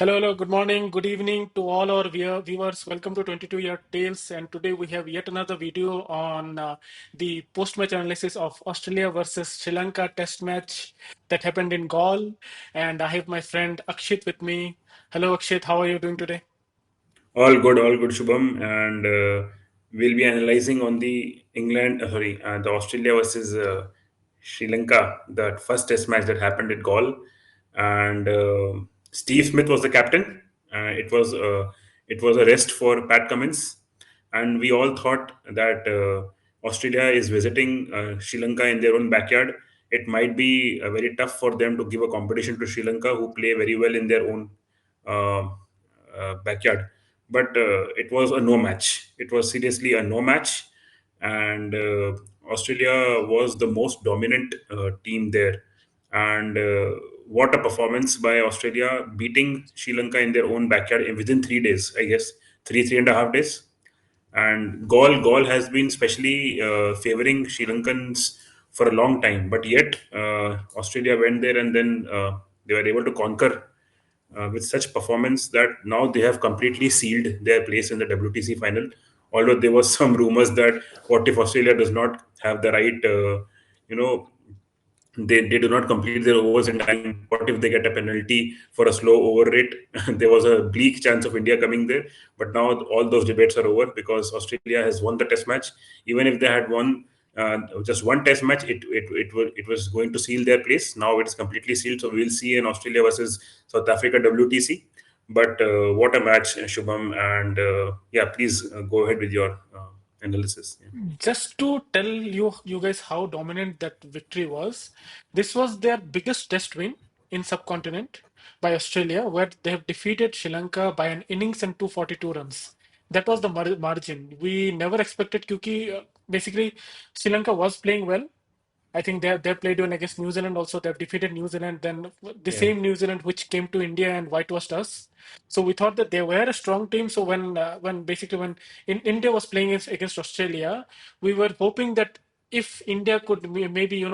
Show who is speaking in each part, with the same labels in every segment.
Speaker 1: Hello, good morning, good evening to all our viewers. Welcome to 22-Year Tales. And today we have yet another video on the post-match analysis of Australia versus Sri Lanka test match that happened in Galle. And I have my friend Akshit with me. Hello, Akshit. How are you doing today?
Speaker 2: All good, Shubham, and we'll be analyzing on the the Australia versus Sri Lanka, the first Test match that happened at Galle, and Steve Smith was the captain. It was a rest for Pat Cummins, and we all thought that Australia is visiting Sri Lanka in their own backyard. It might be very tough for them to give a competition to Sri Lanka, who play very well in their own uh, backyard. But it was a no match. It was seriously a no match, and Australia was the most dominant team there. And what a performance by Australia, beating Sri Lanka in their own backyard within 3 days, I guess, three and a half days. And Gaul has been specially favoring Sri Lankans for a long time, but yet Australia went there and then they were able to conquer with such performance that now they have completely sealed their place in the WTC final. Although there was some rumors that what if Australia does not have the right, they do not complete their overs in time. What if they get a penalty for a slow over rate? There was a bleak chance of India coming there, but now all those debates are over because Australia has won the Test match. Even if they had won just one Test match, it was going to seal their place. Now it's completely sealed, so we'll see in Australia versus South Africa WTC. But what a match, Shubham, and yeah, please go ahead with your analysis. Yeah.
Speaker 1: Just to tell you guys how dominant that victory was, this was their biggest test win in subcontinent by Australia, where they have defeated Sri Lanka by an innings and 242 runs. That was the margin. We never expected Kyuki. Basically, Sri Lanka was playing well. I think they played well against New Zealand also. They've defeated New Zealand, then the
Speaker 2: Yeah.
Speaker 1: same New Zealand which came to India and whitewashed us. So we thought that they were a strong team. So when basically when India was playing against Australia, we were hoping that if India could maybe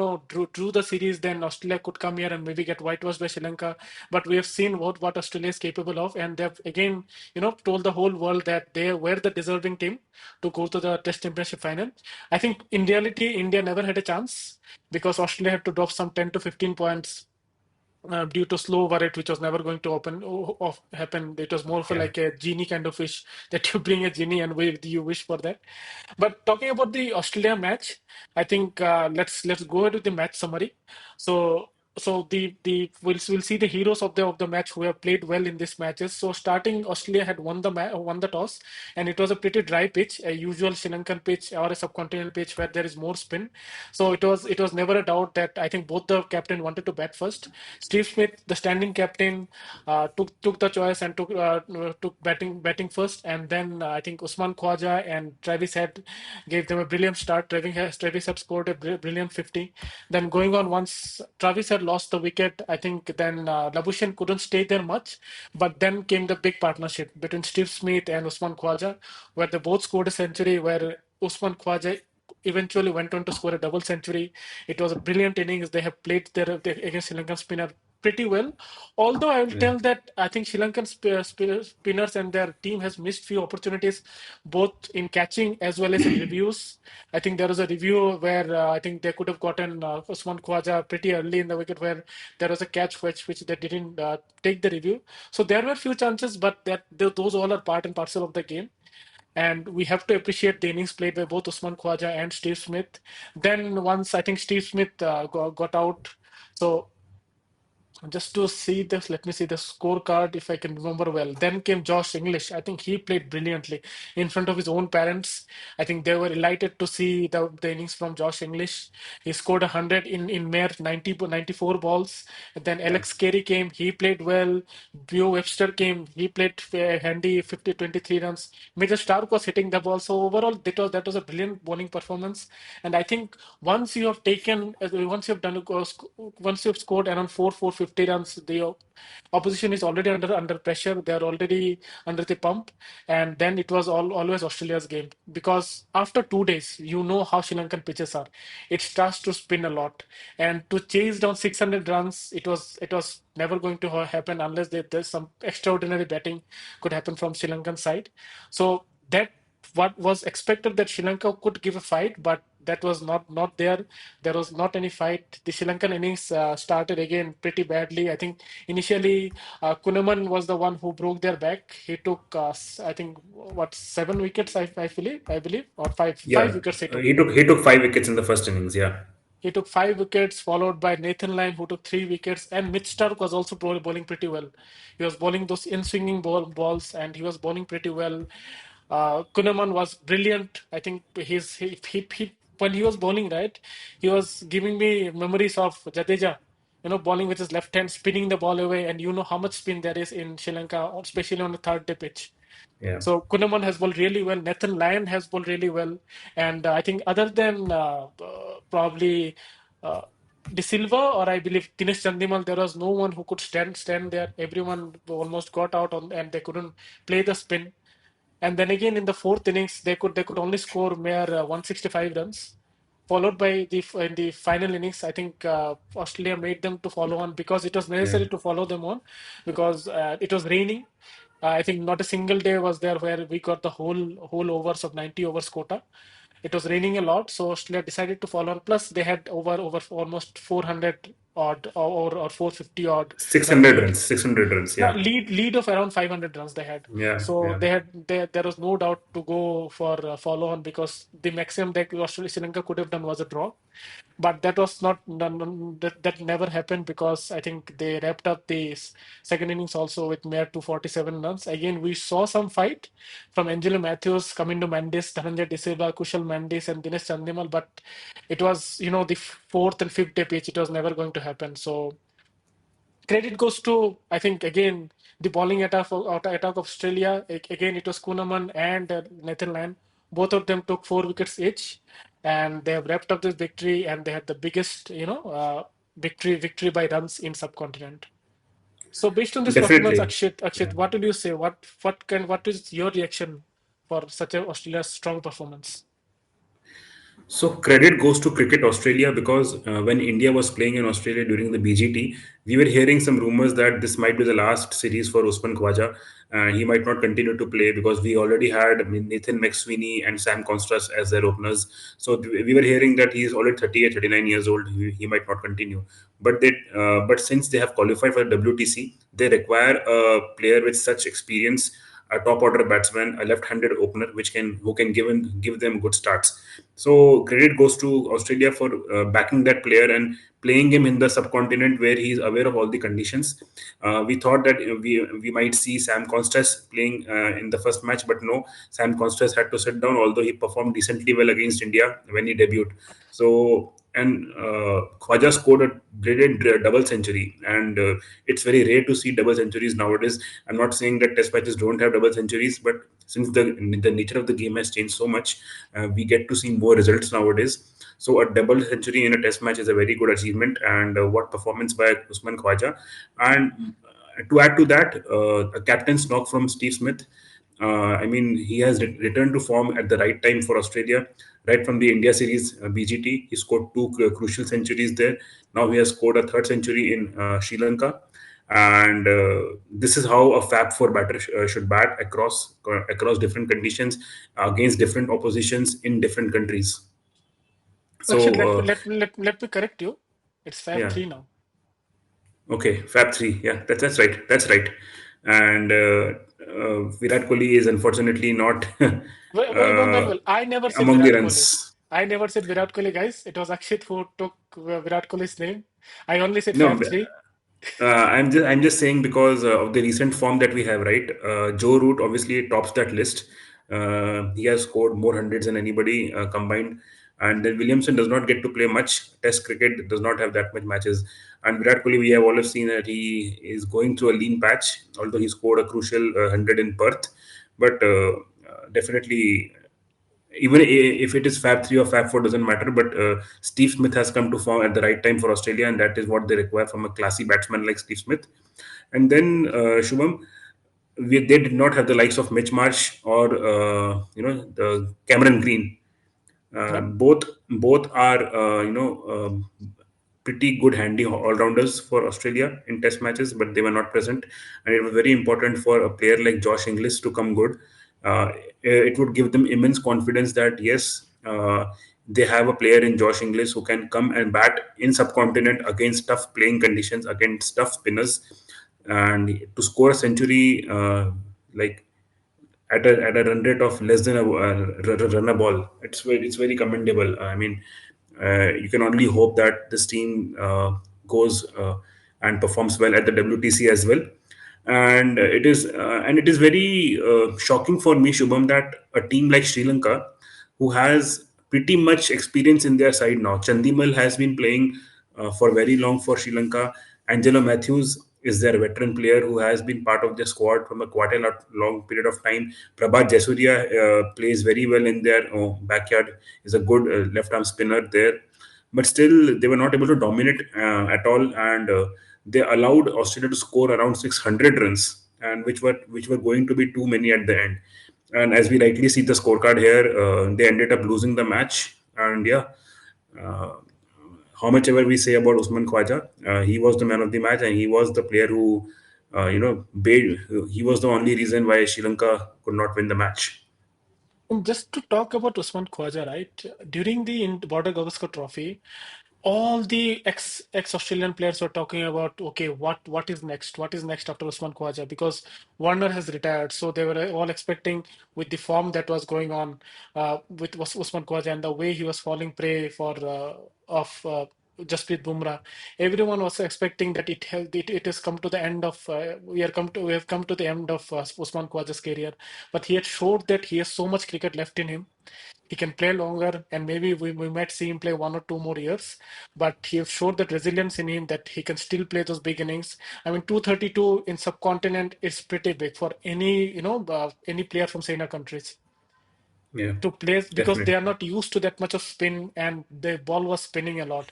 Speaker 1: drew the series, then Australia could come here and maybe get whitewashed by Sri Lanka. But we have seen what Australia is capable of, and they've again told the whole world that they were the deserving team to go to the Test Championship final. I think in reality, India never had a chance because Australia had to drop some 10 to 15 points due to slow over rate, which was never going to happen. It was more for
Speaker 2: Yeah.
Speaker 1: like a genie kind of wish that you bring a genie and you wish for that. But talking about the Australia match, I think let's go into the match summary. So the we'll see the heroes of the match who have played well in these matches. So starting, Australia had won the toss, and it was a pretty dry pitch, a usual Sri Lankan pitch or a subcontinental pitch where there is more spin. So it was never a doubt that I think both the captain wanted to bat first. Steve Smith, the standing captain, took the choice and took batting first, and then I think Usman Khawaja and Travis Head gave them a brilliant start. Travis had scored a brilliant 50. Then going on, once Travis had lost the wicket, I think then Labuschagne couldn't stay there much. But then came the big partnership between Steve Smith and Usman Khawaja, where they both scored a century. Where Usman Khawaja eventually went on to score a double century. It was a brilliant innings. They have played against Sri Lankan spinner pretty well. Although I will
Speaker 2: Yeah.
Speaker 1: tell that I think Sri Lankan spinners and their team has missed few opportunities, both in catching as well as in reviews. I think there was a review where I think they could have gotten Usman Khawaja pretty early in the wicket, where there was a catch which they didn't take the review. So there were few chances, but those all are part and parcel of the game. And we have to appreciate the innings played by both Usman Khawaja and Steve Smith. Then once I think Steve Smith got out, so just to see this, let me see the scorecard if I can remember well. Then came Josh English. I think he played brilliantly in front of his own parents. I think they were delighted to see the innings from Josh English. He scored 100 in mere 94 balls. And then
Speaker 2: Yeah.
Speaker 1: Alex Carey came. He played well. Bio Webster came. He played handy 23 runs. Major Stark was hitting the ball. So overall, that was a brilliant bowling performance. And I think once you have taken, once you have done, once you have scored around 450 50 runs, the opposition is already under pressure. They are already under the pump, and then it was always Australia's game, because after 2 days, you know how Sri Lankan pitches are. It starts to spin a lot, and to chase down 600 runs, it was never going to happen unless there's some extraordinary batting could happen from Sri Lankan side. So that what was expected, that Sri Lanka could give a fight, but that was not there. There was not any fight. The Sri Lankan innings started again pretty badly. I think initially Kuhnemann was the one who broke their back. He took I think what 7 wickets, I believe, or five
Speaker 2: Yeah,
Speaker 1: wickets he took.
Speaker 2: he took 5 wickets in the first innings. Yeah,
Speaker 1: He took 5 wickets, followed by Nathan Lyon, who took 3 wickets, and Mitch Stark was also bowling pretty well. He was bowling those in-swinging balls, and he was bowling pretty well. Kuhnemann was brilliant. I think he when he was bowling, right, he was giving me memories of Jadeja. Bowling with his left hand, spinning the ball away, and you know how much spin there is in Sri Lanka, especially on the third day pitch.
Speaker 2: yeah.
Speaker 1: So Kuhnemann has bowled really well. Nathan Lyon has bowled really well, and I think other than probably uh, De Silva, or I believe Dinesh Chandimal, there was no one who could stand there. Everyone almost got out on, and they couldn't play the spin. And then again in the fourth innings, they could only score mere 165 runs, followed by in the final innings. I think Australia made them to follow on, because it was
Speaker 2: Yeah.
Speaker 1: necessary to follow them on, because it was raining. I think not a single day was there where we got the whole overs of 90 overs quota. It was raining a lot, so Australia decided to follow on. Plus, they had over almost 400 odd, or 450 odd
Speaker 2: Six
Speaker 1: run
Speaker 2: hundred
Speaker 1: lead.
Speaker 2: runs. 600 runs.
Speaker 1: Now,
Speaker 2: Yeah,
Speaker 1: lead of around 500 runs they had.
Speaker 2: yeah,
Speaker 1: So
Speaker 2: yeah.
Speaker 1: there was no doubt to go for follow on, because the maximum that Australia Sri Lanka could have done was a draw. But that was not that never happened, because I think they wrapped up the second innings also with mere 247 runs. Again, we saw some fight from Angelo Matthews, coming to Mendes, Dhananjay De Silva, Kushal Mendes, and Dinesh Chandimal, but it was, the fourth and fifth day pitch. It was never going to happen. So credit goes to, I think, again, the bowling attack of Australia. Again, it was Kuhnemann and Nathan Lyon. Both of them took 4 wickets each, and they have wrapped up this victory. And they had the biggest, victory by runs in subcontinent. So, based on this performance,
Speaker 2: Definitely.
Speaker 1: Akshit,
Speaker 2: Yeah.
Speaker 1: what did you say? What is your reaction for such a Australia's strong performance?
Speaker 2: So credit goes to Cricket Australia because when India was playing in Australia during the BGT, we were hearing some rumors that this might be the last series for Usman Khawaja. He might not continue to play because we already had, I mean, Nathan McSweeney and Sam Constas as their openers. So we were hearing that he is already 38, 39 years old. He might not continue. But since they have qualified for the WTC, they require a player with such experience, a top order batsman, a left-handed opener, who can give them good starts. So credit goes to Australia for backing that player and playing him in the subcontinent where he is aware of all the conditions. We thought that we might see Sam Constas playing in the first match, but no, Sam Constas had to sit down, although he performed decently well against India when he debuted. So and Khwaja scored a brilliant double century, and it's very rare to see double centuries nowadays. I'm not saying that Test matches don't have double centuries, but since the nature of the game has changed so much, we get to see more results nowadays. So a double century in a Test match is a very good achievement, and what performance by Usman Khwaja. And to add to that, a captain's knock from Steve Smith. I mean, he has returned to form at the right time for Australia. Right from the India series BGT, he scored two crucial centuries there. Now he has scored a third century in Sri Lanka, and this is how a Fab Four batter should bat across different conditions against different oppositions in different countries.
Speaker 1: Akshit,
Speaker 2: So
Speaker 1: let me correct you. It's Fab
Speaker 2: yeah,
Speaker 1: 3 now.
Speaker 2: okay, Fab Three, yeah, that's right, that's right, and Virat Kohli is unfortunately not
Speaker 1: Well. I never said
Speaker 2: among the
Speaker 1: Virat Kohli.
Speaker 2: runs.
Speaker 1: I never said Virat Kohli, guys. It was Akshit who took Virat Kohli's name. I only said
Speaker 2: No,
Speaker 1: Fab 3.
Speaker 2: I'm just saying because of the recent form that we have, right? Joe Root obviously tops that list. He has scored more hundreds than anybody combined, and then Williamson does not get to play much. Test cricket does not have that much matches, and Virat Kohli, we have always seen that he is going through a lean patch. Although he scored a crucial 100 in Perth, but definitely. Even if it is Fab 3 or Fab 4 doesn't matter. But Steve Smith has come to form at the right time for Australia, and that is what they require from a classy batsman like Steve Smith. And then Shubham, they did not have the likes of Mitch Marsh or the Cameron Green.
Speaker 1: Yep.
Speaker 2: Both are pretty good handy all rounders for Australia in Test matches, but they were not present, and it was very important for a player like Josh Inglis to come good. It would give them immense confidence that yes. They have a player in Josh Inglis who can come and bat in subcontinent against tough playing conditions, against tough spinners, and to score a century like at a run rate of less than run a ball. It's very commendable. I mean, you can only hope that this team goes and performs well at the WTC as well. And it is very shocking for me, Shubham, that a team like Sri Lanka, who has pretty much experience in their side now. Chandimal has been playing for very long for Sri Lanka. Angelo Matthews is their veteran player who has been part of the squad from a quite a long period of time. Prabhat Jasuria plays very well in their backyard, is a good left arm spinner there. But still, they were not able to dominate at all, and they allowed Australia to score around 600 runs, and which were going to be too many at the end. And as we rightly see the scorecard here, they ended up losing the match. And yeah, uh, how much ever we say about Usman Khawaja, he was the man of the match, and he was the player who, he was the only reason why Sri Lanka could not win the match.
Speaker 1: And just to talk about Usman Khawaja, right? During the Border Gavaskar Trophy, all the ex Australian players were talking about, okay, what is next? What is next after Usman Khawaja? Because Warner has retired, so they were all expecting with the form that was going on with Usman Khawaja and the way he was falling prey for of Jasprit Bumrah. Everyone was expecting that it has come to the end of we have come to the end of Usman Khawaja's career, but he had showed that he has so much cricket left in him. He can play longer, and maybe we might see him play 1 or 2 more years. But he has showed that resilience in him that he can still play those big innings. I mean, 232 in subcontinent is pretty big for any player from Sena countries
Speaker 2: Yeah,
Speaker 1: to play because they
Speaker 2: definitely.
Speaker 1: are not used to that much of spin, and the ball was spinning a lot.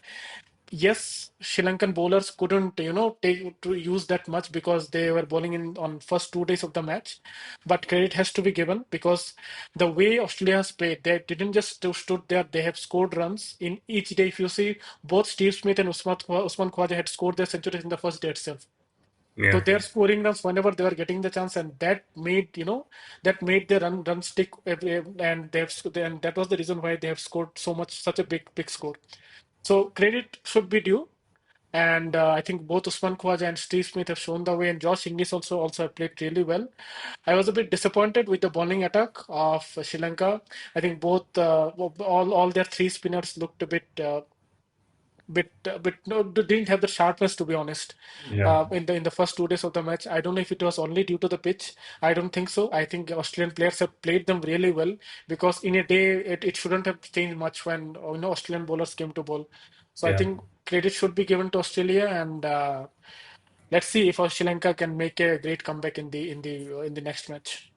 Speaker 1: Yes, Sri Lankan bowlers couldn't, take to use that much because they were bowling in on first 2 days of the match. But credit has to be given because the way Australia has played, they didn't just stood there; they have scored runs in each day. If you see, both Steve Smith and Usman Khawaja had scored their centuries in the first day itself. So
Speaker 2: Yeah,
Speaker 1: they're scoring runs whenever they were getting the chance, and that made their run stick, and and that was the reason why they have scored such a big score. So credit should be due. And I think both Usman Khawaja and Steve Smith have shown the way, and Josh Inglis also have played really well. I was a bit disappointed with the bowling attack of Sri Lanka. I think both all their three spinners looked a bit no, they didn't have the sharpness, to be honest.
Speaker 2: yeah,
Speaker 1: In the first 2 days of the match, I don't know if it was only due to the pitch. I don't think so. I think Australian players have played them really well because in a day it shouldn't have changed much when Australian bowlers came to bowl. So I
Speaker 2: yeah.
Speaker 1: think credit should be given to Australia, and let's see if Sri Lanka can make a great comeback in the next match.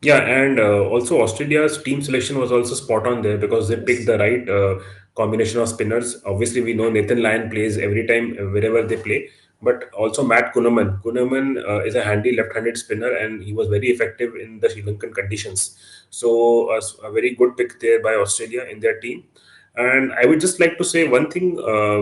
Speaker 2: Yeah, and also Australia's team selection was also spot on there because they picked
Speaker 1: Yes.
Speaker 2: the right combination of spinners. Obviously, we know Nathan Lyon plays every time wherever they play, but also Matt Kuhnemann. Kuhnemann is a handy left-handed spinner, and he was very effective in the Sri Lankan conditions. So, a very good pick there by Australia in their team. And I would just like to say one thing: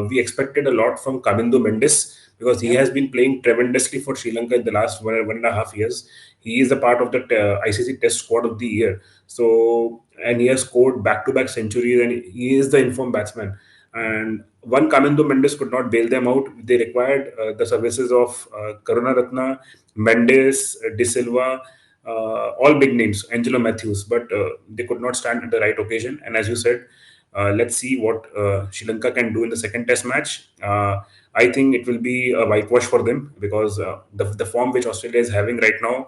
Speaker 2: we expected a lot from Kamindu Mendes because he
Speaker 1: Yep.
Speaker 2: has been playing tremendously for Sri Lanka in the last 1.5 years. He is a part of the ICC Test squad of the year. So, and he has scored back-to-back centuries, and he is the informed batsman. And one Kamindu Mendes could not bail them out. They required the services of Karunaratne, Mendes, De Silva, all big names, Angelo Matthews, but they could not stand at the right occasion. And as you said, let's see what Sri Lanka can do in the second Test match. I think it will be a whitewash for them because the form which Australia is having right now,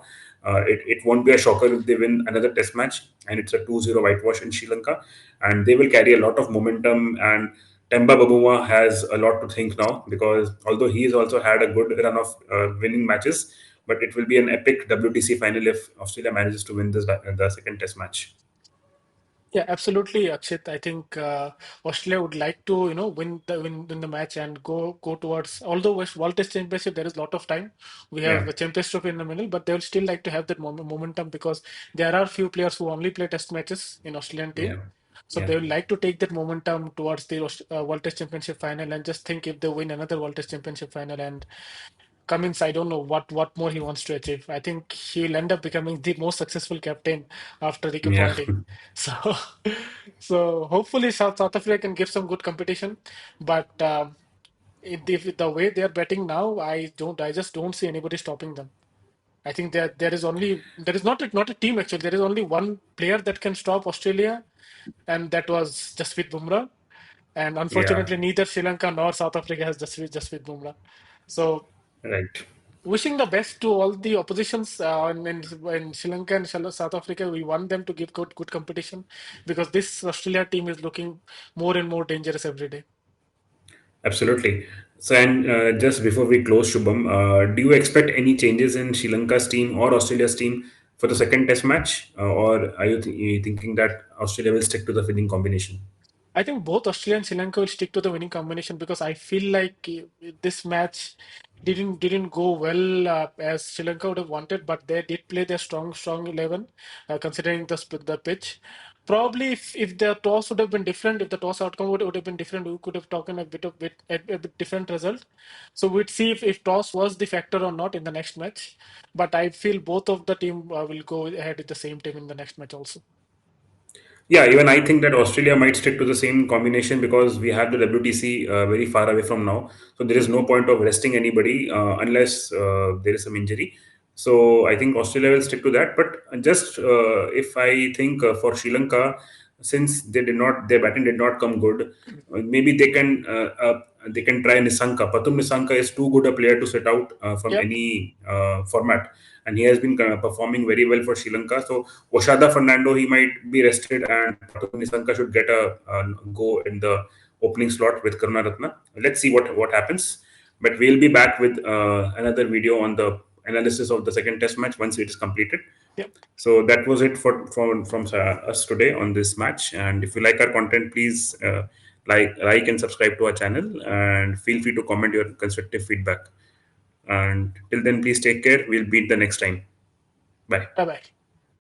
Speaker 2: it won't be a shocker if they win another Test match and it's a 2-0 whitewash in Sri Lanka, and they will carry a lot of momentum. And Temba Babuma has a lot to think now because although he has also had a good run of winning matches, but it will be an epic WTC final if Australia manages to win the second Test match.
Speaker 1: Yeah, absolutely, Akshit. I think Australia would like to, win the match and go towards. Although World Test Championship, there is a lot of time. We have
Speaker 2: Yeah,
Speaker 1: a Champions Trophy in the middle, but they will still like to have that momentum because there are few players who only play Test matches in Australian team.
Speaker 2: yeah,
Speaker 1: So
Speaker 2: yeah,
Speaker 1: they would like to take that momentum towards the World Test Championship final and just think if they win another World Test Championship final and Cummins, I don't know what more he wants to achieve. I think he'll end up becoming the most successful captain after Ricky
Speaker 2: yeah,
Speaker 1: Ponting. So, so hopefully South Africa can give some good competition. But if the way they are betting now, I just don't see anybody stopping them. I think there is not a team actually. There is only one player that can stop Australia, and that was Jasprit Bumrah. And
Speaker 2: yeah.
Speaker 1: unfortunately, neither Sri Lanka nor South Africa has Jasprit Bumrah. So
Speaker 2: Right.
Speaker 1: wishing the best to all the oppositions in Sri Lanka and South Africa. We want them to give good competition because this Australia team is looking more and more dangerous every day.
Speaker 2: Absolutely. So, and just before we close, Shubham, do you expect any changes in Sri Lanka's team or Australia's team for the second Test match, or are you thinking that Australia will stick to the winning combination?
Speaker 1: I think both Australia and Sri Lanka will stick to the winning combination because I feel like this match didn't go well as Sri Lanka would have wanted, but they did play their strong 11 considering the pitch. Probably if the toss would have been different, if the toss outcome would have been different, we could have taken a bit different result. So we'd see if toss was the factor or not in the next match. But I feel both of the team will go ahead with the same team in the next match also.
Speaker 2: Yeah, even I think that Australia might stick to the same combination because we have the WTC very far away from now. So there is no point of resting anybody unless there is some injury. So I think Australia will stick to that. But just if I think for Sri Lanka, since their batting did not come good, maybe they can try Nisanka. Patum Nisanka is too good a player to sit out from
Speaker 1: Yep.
Speaker 2: any format, and he has been performing very well for Sri Lanka. So Oshada Fernando, he might be rested, and Patum Nisanka should get a go in the opening slot with Karunaratne. Let's see what happens. But we'll be back with another video on the analysis of the second Test match once it is completed.
Speaker 1: Yep.
Speaker 2: So that was it from us today on this match. And if you like our content, please like and subscribe to our channel, and feel free to comment your constructive feedback. And till then, please take care. We'll meet the next time. Bye.
Speaker 1: Bye bye.